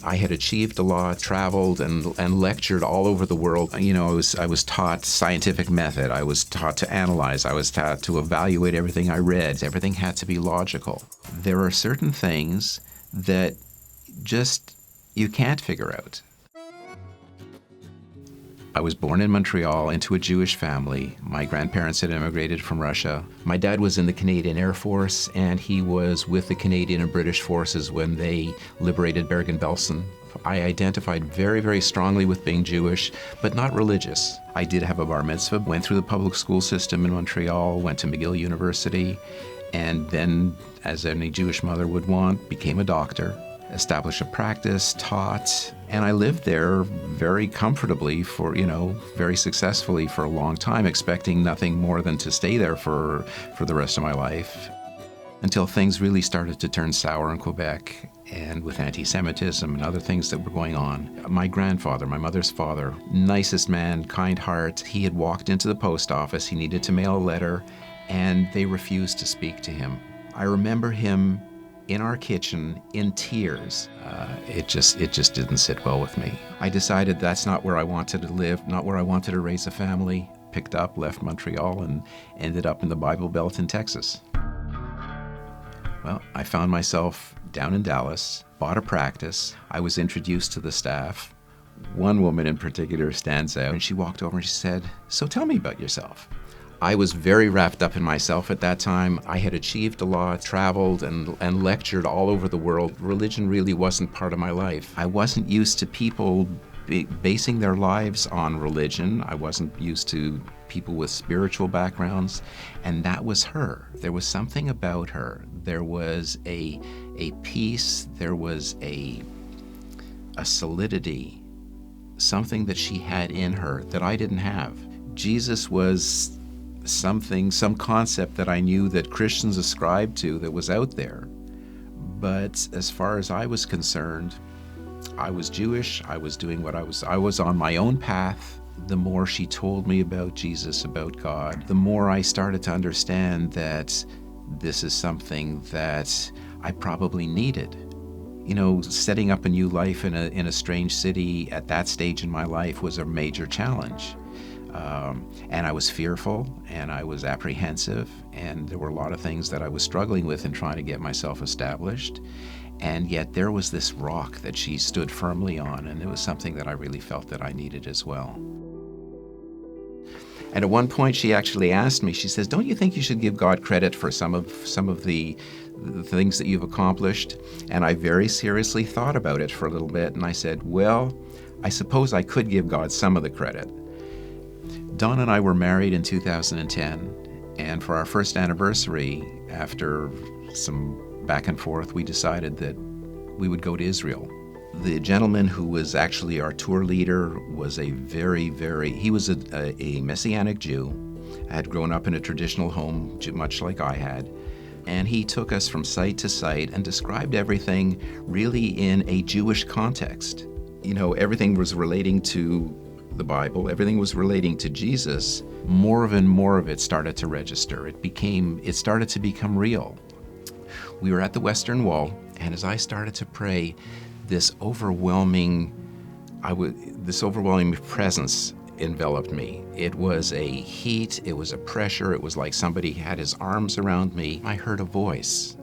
I had achieved a lot, traveled and lectured all over the world. You know, I was taught scientific method. I was taught to analyze. I was taught to evaluate everything I read. Everything had to be logical. There are certain things that just you can't figure out. I was born in Montreal into a Jewish family. My grandparents had immigrated from Russia. My dad was in the Canadian Air Force, and he was with the Canadian and British forces when they liberated Bergen-Belsen. I identified very, very strongly with being Jewish, but not religious. I did have a bar mitzvah, went through the public school system in Montreal, went to McGill University, and then, as any Jewish mother would want, became a doctor. Established a practice, taught, and I lived there very comfortably for, very successfully for a long time, expecting nothing more than to stay there for the rest of my life, until things really started to turn sour in Quebec, and with anti-Semitism and other things that were going on. My grandfather, my mother's father, nicest man, kind heart, he had walked into the post office, he needed to mail a letter, and they refused to speak to him. I remember him in our kitchen in tears. It just didn't sit well with me. I decided that's not where I wanted to live, not where I wanted to raise a family. Picked up, left Montreal, and ended up in the Bible Belt in Texas. Well, I found myself down in Dallas, bought a practice. I was introduced to the staff. One woman in particular stands out, and she walked over and she said, "So tell me about yourself." I was very wrapped up in myself at that time. I had achieved a lot, traveled and lectured all over the world. Religion really wasn't part of my life. I wasn't used to people basing their lives on religion. I wasn't used to people with spiritual backgrounds, and that was her. There was something about her. There was a peace, there was a solidity, something that she had in her that I didn't have. Jesus was some concept that I knew that Christians ascribed to that was out there. But as far as I was concerned, I was Jewish, I was doing what I was on my own path. The more she told me about Jesus, about God, the more I started to understand that this is something that I probably needed. Setting up a new life in a strange city at that stage in my life was a major challenge. And I was fearful, and I was apprehensive, and there were a lot of things that I was struggling with in trying to get myself established. And yet there was this rock that she stood firmly on, and it was something that I really felt that I needed as well. And at one point she actually asked me, she says, "Don't you think you should give God credit for some of the things that you've accomplished?" And I very seriously thought about it for a little bit, and I said, "Well, I suppose I could give God some of the credit." Dawn and I were married in 2010, and for our first anniversary, after some back and forth, we decided that we would go to Israel. The gentleman who was actually our tour leader was he was a Messianic Jew, had grown up in a traditional home, much like I had, and he took us from site to site and described everything really in a Jewish context. Everything was relating to the Bible, everything was relating to Jesus. More of it started to register. It started to become real. We were at the Western Wall, and as I started to pray, this overwhelming presence enveloped me. It was a heat, it was a pressure, it was like somebody had his arms around me. I heard a voice.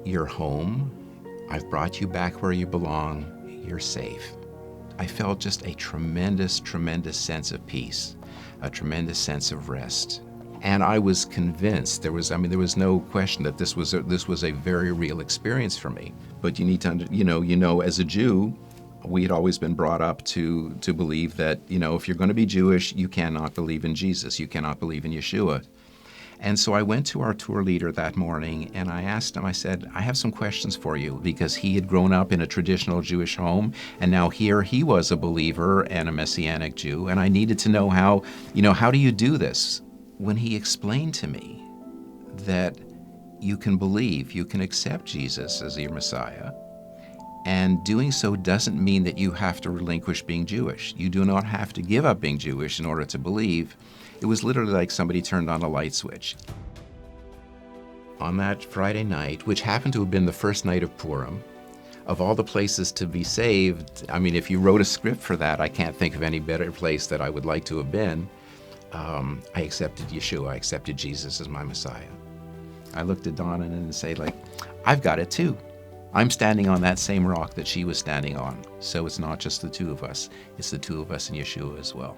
"You're home. I've brought you back where you belong. You're safe." I felt just a tremendous, tremendous sense of peace, a tremendous sense of rest. And I was convinced, there was no question that this was a very real experience for me. But you need to, as a Jew, we had always been brought up to believe that, if you're going to be Jewish, you cannot believe in Jesus, you cannot believe in Yeshua. And so I went to our tour leader that morning, and I asked him, I said, "I have some questions for you," because he had grown up in a traditional Jewish home, and now here he was a believer and a Messianic Jew, and I needed to know how do you do this? When he explained to me that you can believe, you can accept Jesus as your Messiah, and doing so doesn't mean that you have to relinquish being Jewish. You do not have to give up being Jewish in order to believe. It was literally like somebody turned on a light switch. On that Friday night, which happened to have been the first night of Purim, of all the places to be saved, I mean, if you wrote a script for that, I can't think of any better place that I would like to have been. I accepted Yeshua. I accepted Jesus as my Messiah. I looked at Donna and say, like, I've got it too. I'm standing on that same rock that she was standing on. So it's not just the two of us. It's the two of us and Yeshua as well.